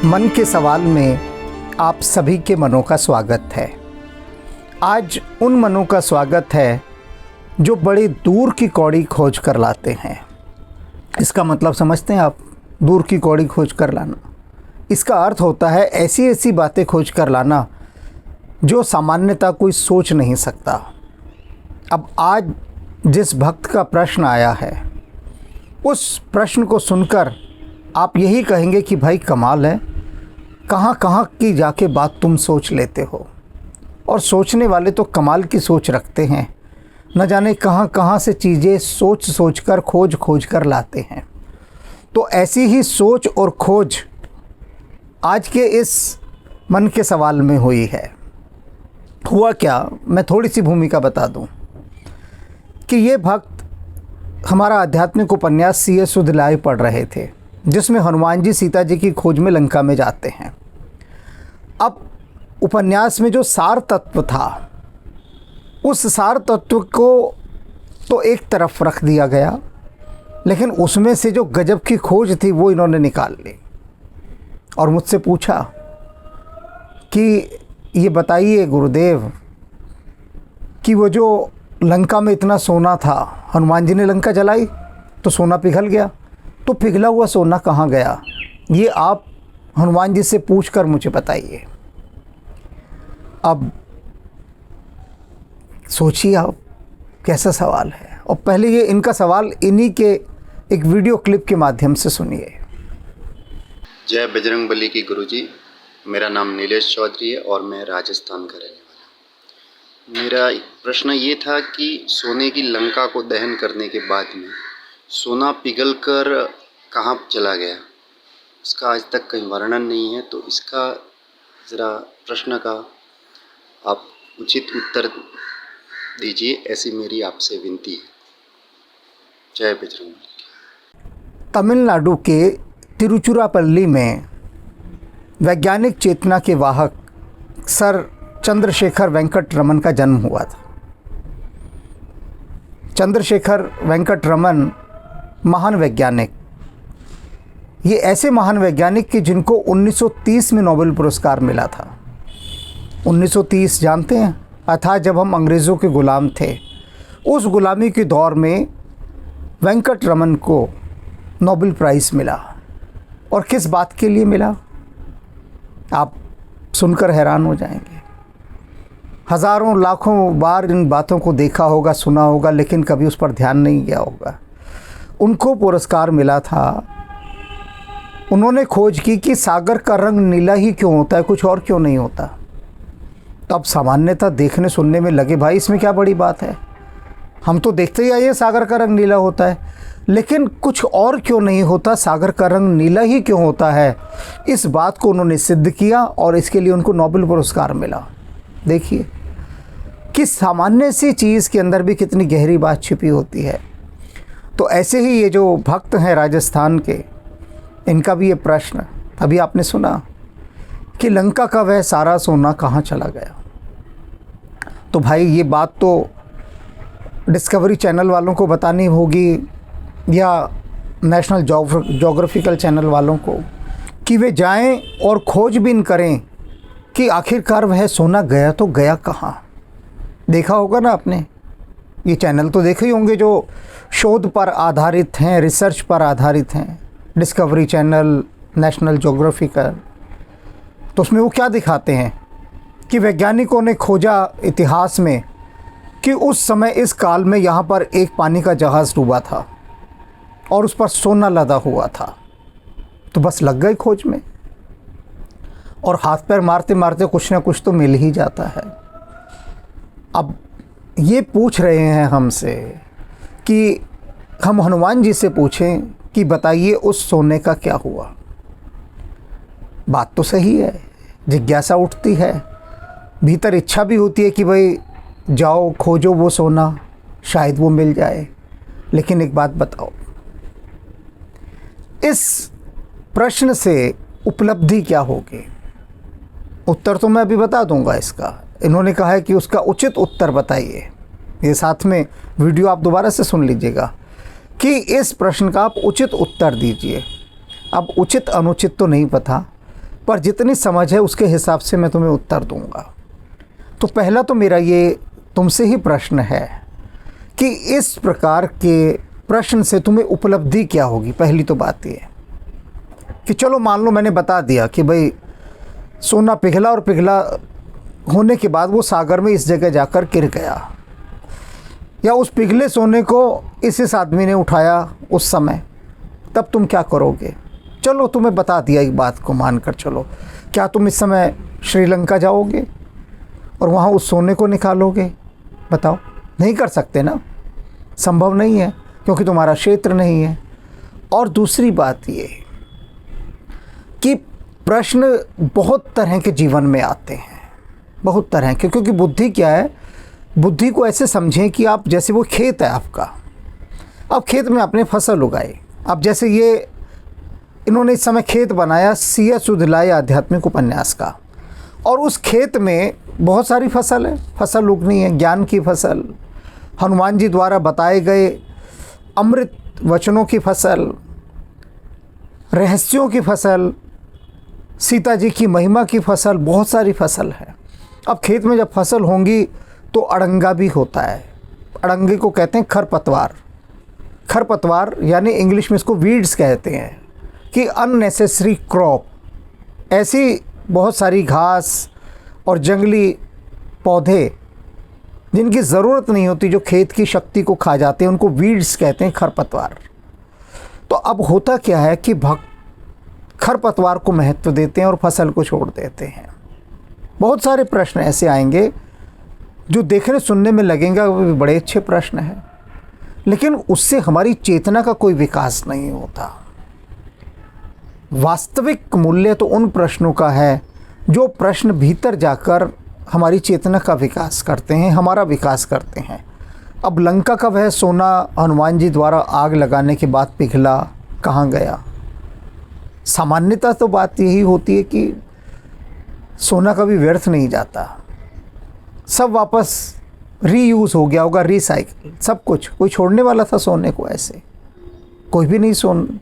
मन के सवाल में आप सभी के मनों का स्वागत है। आज उन मनों का स्वागत है जो बड़ी दूर की कौड़ी खोज कर लाते हैं। इसका मतलब समझते हैं आप? दूर की कौड़ी खोज कर लाना, इसका अर्थ होता है ऐसी ऐसी बातें खोज कर लाना जो सामान्यतः कोई सोच नहीं सकता। अब आज जिस भक्त का प्रश्न आया है, उस प्रश्न को सुनकर आप यही कहेंगे कि भाई कमाल है, कहाँ कहाँ की जाके बात तुम सोच लेते हो। और सोचने वाले तो कमाल की सोच रखते हैं, न जाने कहाँ कहाँ से चीज़ें सोच सोच कर खोज कर लाते हैं। तो ऐसी ही सोच और खोज आज के इस मन के सवाल में हुई है। हुआ क्या, मैं थोड़ी सी भूमिका बता दूं कि ये भक्त हमारा आध्यात्मिक उपन्यास C.S. सुधलाई पढ़ रहे थे, जिसमें हनुमान जी सीता जी की खोज में लंका में जाते हैं। अब उपन्यास में जो सार तत्व था, उस सार तत्व को तो एक तरफ रख दिया गया, लेकिन उसमें से जो गजब की खोज थी वो इन्होंने निकाल ली और मुझसे पूछा कि ये बताइए गुरुदेव कि वो जो लंका में इतना सोना था, हनुमान जी ने लंका जलाई तो सोना पिघल गया, तो पिघला हुआ सोना कहाँ गया, ये आप हनुमान जी से पूछकर मुझे बताइए। अब सोचिए आप कैसा सवाल है। और पहले ये इनका सवाल इन्हीं के एक वीडियो क्लिप के माध्यम से सुनिए। जय बजरंगबली की गुरुजी, मेरा नाम नीलेश चौधरी है और मैं राजस्थान का रहने वाला हूँ। मेरा प्रश्न ये था कि सोने की लंका को दहन करने के बाद में सोना पिघलकर कहाँ चला गया, इसका आज तक कहीं वर्णन नहीं है। तो इसका ज़रा प्रश्न का आप उचित उत्तर दीजिए, ऐसी मेरी आपसे विनती है। जय बजरंगबली। तमिलनाडु के तिरुचिरापल्ली में वैज्ञानिक चेतना के वाहक सर चंद्रशेखर वेंकट रमन का जन्म हुआ था। चंद्रशेखर वेंकट रमन महान वैज्ञानिक, ये ऐसे महान वैज्ञानिक कि जिनको 1930 में नोबेल पुरस्कार मिला था। 1930 जानते हैं, अर्थात जब हम अंग्रेज़ों के ग़ुलाम थे, उस ग़ुलामी के दौर में वेंकट रमन को नोबेल प्राइज़ मिला। और किस बात के लिए मिला, आप सुनकर हैरान हो जाएंगे। हज़ारों लाखों बार इन बातों को देखा होगा, सुना होगा, लेकिन कभी उस पर ध्यान नहीं गया होगा। उनको पुरस्कार मिला था, उन्होंने खोज की कि सागर का रंग नीला ही क्यों होता है, कुछ और क्यों नहीं होता। तब सामान्यतः देखने सुनने में लगे भाई इसमें क्या बड़ी बात है, हम तो देखते ही आए सागर का रंग नीला होता है, लेकिन कुछ और क्यों नहीं होता, सागर का रंग नीला ही क्यों होता है, इस बात को उन्होंने सिद्ध किया और इसके लिए उनको नोबेल पुरस्कार मिला। देखिए कि सामान्य सी चीज़ के अंदर भी कितनी गहरी बात छिपी होती है। तो ऐसे ही ये जो भक्त हैं राजस्थान के, इनका भी ये प्रश्न अभी आपने सुना कि लंका का वह सारा सोना कहाँ चला गया। तो भाई ये बात तो डिस्कवरी चैनल वालों को बतानी होगी या नेशनल ज्योग्राफिकल चैनल वालों को, कि वे जाएं और खोजबीन करें कि आखिरकार वह सोना गया तो गया कहाँ। देखा होगा ना आपने, ये चैनल तो देखे ही होंगे जो शोध पर आधारित हैं, रिसर्च पर आधारित हैं, डिस्कवरी चैनल, नेशनल ज्योग्राफिकल। तो उसमें वो क्या दिखाते हैं कि वैज्ञानिकों ने खोजा इतिहास में कि उस समय इस काल में यहाँ पर एक पानी का जहाज़ डूबा था और उस पर सोना लदा हुआ था। तो बस लग गए खोज में, और हाथ पैर मारते मारते कुछ ना कुछ तो मिल ही जाता है। अब ये पूछ रहे हैं हमसे कि हम हनुमान जी से पूछें कि बताइए उस सोने का क्या हुआ। बात तो सही है, जिज्ञासा उठती है, भीतर इच्छा भी होती है कि भाई जाओ खोजो वो सोना, शायद वो मिल जाए। लेकिन एक बात बताओ, इस प्रश्न से उपलब्धि क्या होगी? उत्तर तो मैं अभी बता दूंगा इसका। इन्होंने कहा है कि उसका उचित उत्तर बताइए। ये साथ में वीडियो आप दोबारा से सुन लीजिएगा कि इस प्रश्न का आप उचित उत्तर दीजिए। अब उचित अनुचित तो नहीं पता, पर जितनी समझ है उसके हिसाब से मैं तुम्हें उत्तर दूंगा। तो पहला तो मेरा ये तुमसे ही प्रश्न है कि इस प्रकार के प्रश्न से तुम्हें उपलब्धि क्या होगी। पहली तो बात ये कि चलो मान लो मैंने बता दिया कि भाई सोना पिघला और पिघला होने के बाद वो सागर में इस जगह जाकर गिर गया, या उस पिघले सोने को इस आदमी ने उठाया उस समय, तब तुम क्या करोगे? चलो तुम्हें बता दिया एक बात को मानकर चलो, क्या तुम इस समय श्रीलंका जाओगे और वहाँ उस सोने को निकालोगे? बताओ, नहीं कर सकते ना, संभव नहीं है क्योंकि तुम्हारा क्षेत्र नहीं है। और दूसरी बात ये कि प्रश्न बहुत तरह के जीवन में आते हैं, बहुत तरह के, क्योंकि बुद्धि क्या है, बुद्धि को ऐसे समझें कि आप जैसे वो खेत है आपका, अब खेत में आपने फसल उगाई। अब जैसे ये इन्होंने इस समय खेत बनाया सिया सुधलाए आध्यात्मिक उपन्यास का, और उस खेत में बहुत सारी फसल है, फसल उगनी है, ज्ञान की फसल, हनुमान जी द्वारा बताए गए अमृत वचनों की फसल, रहस्यों की फसल, सीता जी की महिमा की फसल, बहुत सारी फसल है। अब खेत में जब फसल होंगी तो अड़ंगा भी होता है। अड़ंगे को कहते हैं खरपतवार। खरपतवार यानी इंग्लिश में इसको वीड्स कहते हैं कि अननेसेसरी क्रॉप, ऐसी बहुत सारी घास और जंगली पौधे जिनकी ज़रूरत नहीं होती, जो खेत की शक्ति को खा जाते हैं, उनको वीड्स कहते हैं, खरपतवार। तो अब होता क्या है कि भक्त खरपतवार को महत्व देते हैं और फसल को छोड़ देते हैं। बहुत सारे प्रश्न ऐसे आएंगे जो देखने सुनने में लगेंगे वो भी बड़े अच्छे प्रश्न हैं, लेकिन उससे हमारी चेतना का कोई विकास नहीं होता। वास्तविक मूल्य तो उन प्रश्नों का है जो प्रश्न भीतर जाकर हमारी चेतना का विकास करते हैं, हमारा विकास करते हैं। अब लंका का वह सोना हनुमान जी द्वारा आग लगाने के बाद पिघला, कहाँ गया? सामान्यतः तो बात यही होती है कि सोना कभी व्यर्थ नहीं जाता, सब वापस रीयूज़ हो गया होगा, रिसाइकिल, सब कुछ। कोई छोड़ने वाला था सोने को? ऐसे कोई भी नहीं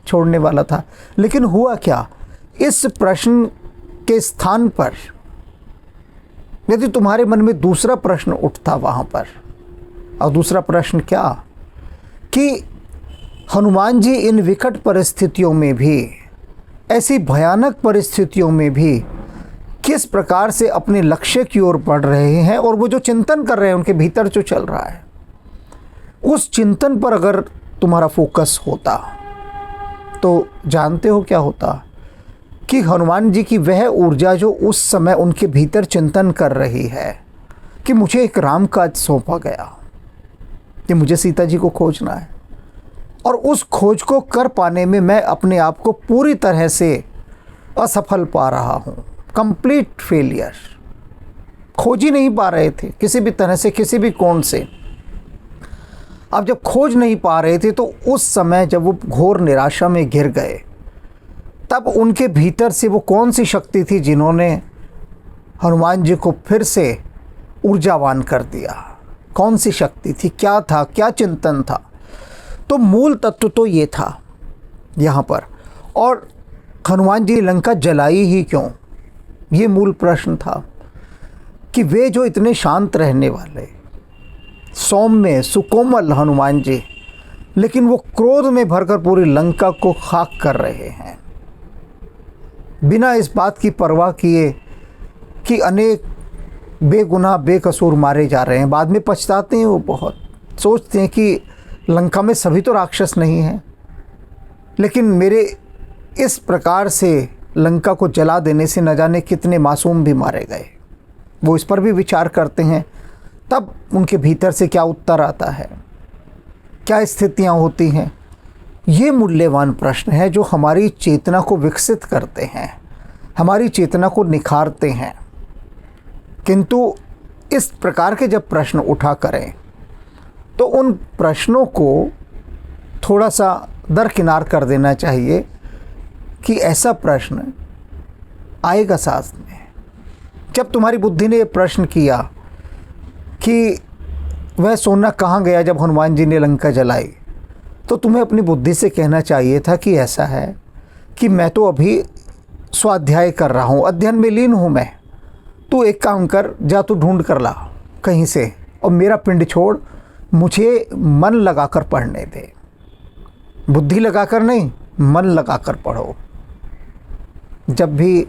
छोड़ने वाला था। लेकिन हुआ क्या, इस प्रश्न के स्थान पर यदि तुम्हारे मन में दूसरा प्रश्न उठता वहाँ पर, और दूसरा प्रश्न क्या कि हनुमान जी इन विकट परिस्थितियों में भी, ऐसी भयानक परिस्थितियों में भी किस प्रकार से अपने लक्ष्य की ओर बढ़ रहे हैं, और वो जो चिंतन कर रहे हैं उनके भीतर जो चल रहा है, उस चिंतन पर अगर तुम्हारा फोकस होता तो जानते हो क्या होता कि हनुमान जी की वह ऊर्जा जो उस समय उनके भीतर चिंतन कर रही है कि मुझे एक राम काज सौंपा गया, कि मुझे सीता जी को खोजना है, और उस खोज को कर पाने में मैं अपने आप को पूरी तरह से असफल पा रहा हूँ, कंप्लीट फेलियर। खोज ही नहीं पा रहे थे किसी भी तरह से, किसी भी कोण से। अब जब खोज नहीं पा रहे थे तो उस समय जब वो घोर निराशा में घिर गए, तब उनके भीतर से वो कौन सी शक्ति थी जिन्होंने हनुमान जी को फिर से ऊर्जावान कर दिया? कौन सी शक्ति थी? क्या था? क्या चिंतन था? तो मूल तत्व तो ये था यहाँ पर। और हनुमान जी लंका जलाई ही क्यों, ये मूल प्रश्न था कि वे जो इतने शांत रहने वाले, सौम्य सुकोमल हनुमान जी, लेकिन वो क्रोध में भरकर पूरी लंका को खाक कर रहे हैं, बिना इस बात की परवाह किए कि अनेक बेगुनाह बेकसूर मारे जा रहे हैं। बाद में पछताते हैं वो बहुत, सोचते हैं कि लंका में सभी तो राक्षस नहीं हैं, लेकिन मेरे इस प्रकार से लंका को जला देने से न जाने कितने मासूम भी मारे गए। वो इस पर भी विचार करते हैं। तब उनके भीतर से क्या उत्तर आता है, क्या स्थितियां होती हैं? ये मूल्यवान प्रश्न है जो हमारी चेतना को विकसित करते हैं, हमारी चेतना को निखारते हैं। किंतु इस प्रकार के जब प्रश्न उठा करें तो उन प्रश्नों को थोड़ा सा दरकिनार कर देना चाहिए कि ऐसा प्रश्न आएगा साथ में। जब तुम्हारी बुद्धि ने ये प्रश्न किया कि वह सोना कहाँ गया जब हनुमान जी ने लंका जलाई, तो तुम्हें अपनी बुद्धि से कहना चाहिए था कि ऐसा है कि मैं तो अभी स्वाध्याय कर रहा हूँ, अध्ययन में लीन हूँ मैं, तू एक काम कर, जा तू ढूंढ कर ला कहीं से और मेरा पिंड छोड़, मुझे मन लगाकर पढ़ने दे। बुद्धि लगाकर नहीं, मन लगाकर पढ़ो। जब भी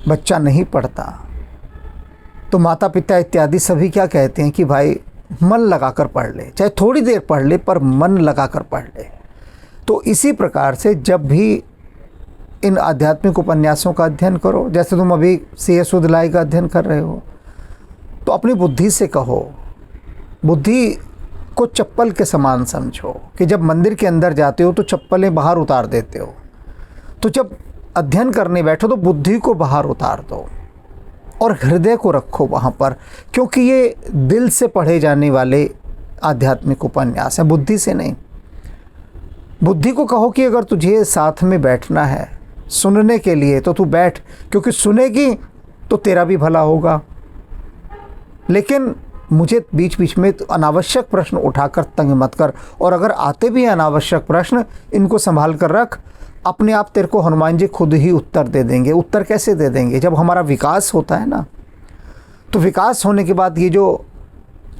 बच्चा नहीं पढ़ता तो माता पिता इत्यादि सभी क्या कहते हैं कि भाई मन लगाकर पढ़ ले, चाहे थोड़ी देर पढ़ ले पर मन लगाकर पढ़ ले। तो इसी प्रकार से जब भी इन आध्यात्मिक उपन्यासों का अध्ययन करो, जैसे तुम अभी C.S. उदलाई का अध्ययन कर रहे हो, तो अपनी बुद्धि से कहो, बुद्धि को चप्पल के समान समझो कि जब मंदिर के अंदर जाते हो तो चप्पलें बाहर उतार देते हो, तो जब अध्ययन करने बैठो तो बुद्धि को बाहर उतार दो और हृदय को रखो वहाँ पर, क्योंकि ये दिल से पढ़े जाने वाले आध्यात्मिक उपन्यास हैं, बुद्धि से नहीं। बुद्धि को कहो कि अगर तुझे साथ में बैठना है सुनने के लिए तो तू बैठ, क्योंकि सुनेगी तो तेरा भी भला होगा। लेकिन मुझे बीच बीच में तो अनावश्यक प्रश्न उठाकर तंग मत कर, और अगर आते भी हैं अनावश्यक प्रश्न, इनको संभाल कर रख, अपने आप तेरे को हनुमान जी खुद ही उत्तर दे देंगे। उत्तर कैसे दे देंगे? जब हमारा विकास होता है ना, तो विकास होने के बाद ये जो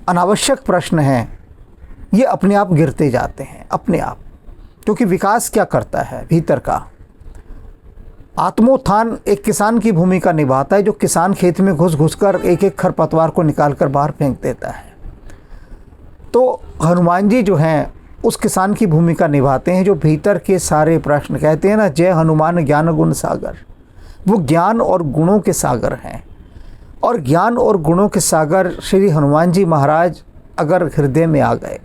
अनावश्यक प्रश्न हैं ये अपने आप गिरते जाते हैं, अपने आप। क्योंकि विकास क्या करता है? भीतर का आत्मोत्थान एक किसान की भूमिका निभाता है, जो किसान खेत में घुस घुस कर एक एक खरपतवार को निकाल कर बाहर फेंक देता है। तो हनुमान जी जो हैं उस किसान की भूमिका निभाते हैं, जो भीतर के सारे प्रश्न, कहते हैं ना, जय हनुमान ज्ञान गुण सागर, वो ज्ञान और गुणों के सागर हैं। और ज्ञान और गुणों के सागर श्री हनुमान जी महाराज अगर हृदय में आ गए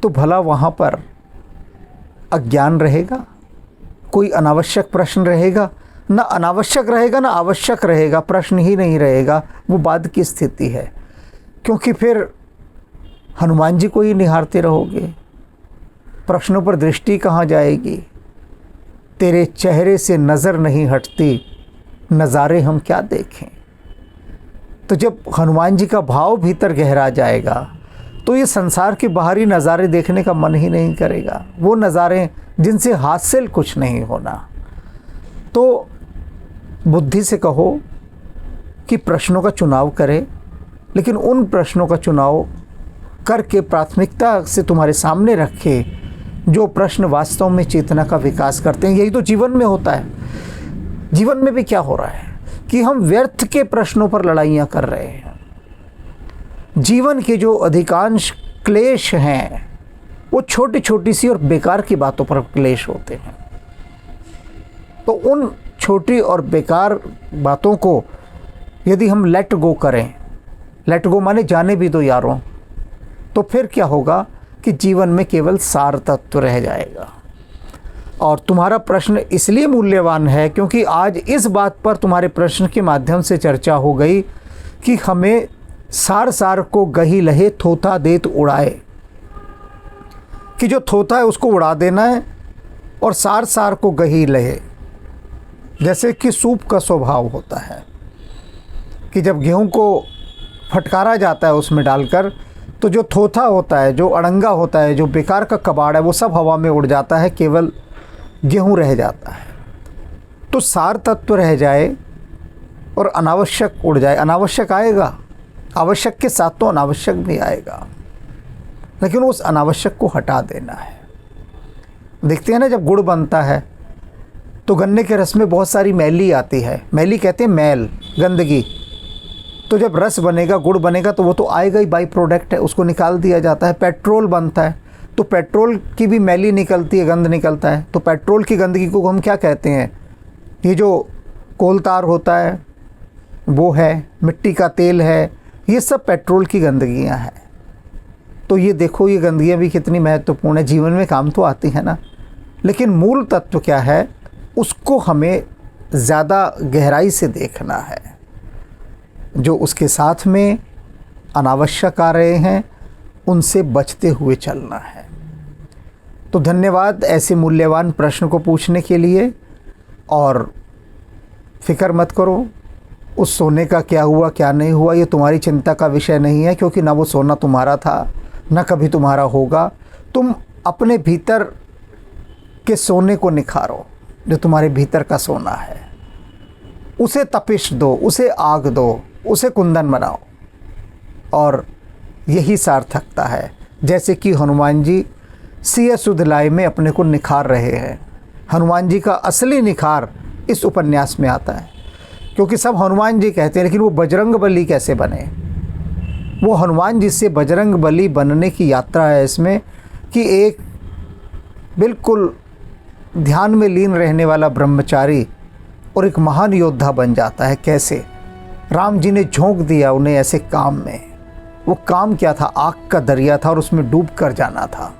तो भला वहाँ पर अज्ञान रहेगा? कोई अनावश्यक प्रश्न रहेगा? ना अनावश्यक रहेगा ना आवश्यक रहेगा, प्रश्न ही नहीं रहेगा। वो बाद की स्थिति है, क्योंकि फिर हनुमान जी को ही निहारते रहोगे, प्रश्नों पर दृष्टि कहाँ जाएगी? तेरे चेहरे से नज़र नहीं हटती, नज़ारे हम क्या देखें। तो जब हनुमान जी का भाव भीतर गहरा जाएगा तो ये संसार के बाहरी नज़ारे देखने का मन ही नहीं करेगा, वो नज़ारे जिनसे हासिल कुछ नहीं होना। तो बुद्धि से कहो कि प्रश्नों का चुनाव करे, लेकिन उन प्रश्नों का चुनाव करके प्राथमिकता से तुम्हारे सामने रखे जो प्रश्न वास्तव में चेतना का विकास करते हैं। यही तो जीवन में होता है। जीवन में भी क्या हो रहा है कि हम व्यर्थ के प्रश्नों पर लड़ाइयाँ कर रहे हैं। जीवन के जो अधिकांश क्लेश हैं वो छोटी छोटी सी और बेकार की बातों पर क्लेश होते हैं। तो उन छोटी और बेकार बातों को यदि हम लेट गो करें, लेट गो माने जाने भी दो यारों, तो फिर क्या होगा कि जीवन में केवल सार तत्व रह जाएगा। और तुम्हारा प्रश्न इसलिए मूल्यवान है क्योंकि आज इस बात पर तुम्हारे प्रश्न के माध्यम से चर्चा हो गई कि हमें सार सार को गही लहे थोथा देत उड़ाए, कि जो थोथा है उसको उड़ा देना है और सार सार को गही लहे। जैसे कि सूप का स्वभाव होता है कि जब गेहूं को फटकारा जाता है उसमें डालकर, तो जो थोथा होता है, जो अड़ंगा होता है, जो बेकार का कबाड़ है, वो सब हवा में उड़ जाता है, केवल गेहूं रह जाता है। तो सार तत्व रह जाए और अनावश्यक उड़ जाए। अनावश्यक आएगा, आवश्यक के साथ तो अनावश्यक भी आएगा, लेकिन उस अनावश्यक को हटा देना है। देखते हैं ना, जब गुड़ बनता है तो गन्ने के रस में बहुत सारी मैली आती है। मैली कहते हैं मैल, गंदगी। तो जब रस बनेगा, गुड़ बनेगा, तो वो तो आएगा ही, बाई प्रोडक्ट है, उसको निकाल दिया जाता है। पेट्रोल बनता है तो पेट्रोल की भी मैली निकलती है, गंध निकलता है। तो पेट्रोल की गंदगी को हम क्या कहते हैं? ये जो कोल तार होता है वो है, मिट्टी का तेल है, ये सब पेट्रोल की गंदगियां हैं। तो ये देखो, ये गंदगियां भी कितनी महत्वपूर्ण है, जीवन में काम तो आती है ना। लेकिन मूल तत्व क्या है, उसको हमें ज़्यादा गहराई से देखना है। जो उसके साथ में अनावश्यक आ रहे हैं उनसे बचते हुए चलना है। तो धन्यवाद ऐसे मूल्यवान प्रश्न को पूछने के लिए। और फिक्र मत करो उस सोने का क्या हुआ क्या नहीं हुआ, ये तुम्हारी चिंता का विषय नहीं है, क्योंकि ना वो सोना तुम्हारा था ना कभी तुम्हारा होगा। तुम अपने भीतर के सोने को निखारो, जो तुम्हारे भीतर का सोना है, उसे तपिश दो, उसे आग दो, उसे कुंदन बनाओ। और यही सार्थकता है, जैसे कि हनुमान जी सिय सुध लाए में अपने को निखार रहे हैं। हनुमान जी का असली निखार इस उपन्यास में आता है, क्योंकि सब हनुमान जी कहते हैं, लेकिन वो बजरंग बली कैसे बने? वो हनुमान जी से बजरंग बली बनने की यात्रा है इसमें, कि एक बिल्कुल ध्यान में लीन रहने वाला ब्रह्मचारी और एक महान योद्धा बन जाता है। कैसे? राम जी ने झोंक दिया उन्हें ऐसे काम में। वो काम क्या था? आग का दरिया था और उसमें डूब कर जाना था,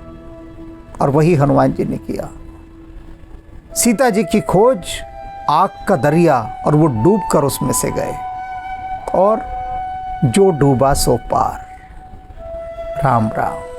और वही हनुमान जी ने किया। सीता जी की खोज, आग का दरिया, और वो डूब कर उसमें से गए, और जो डूबा सो पार। राम राम।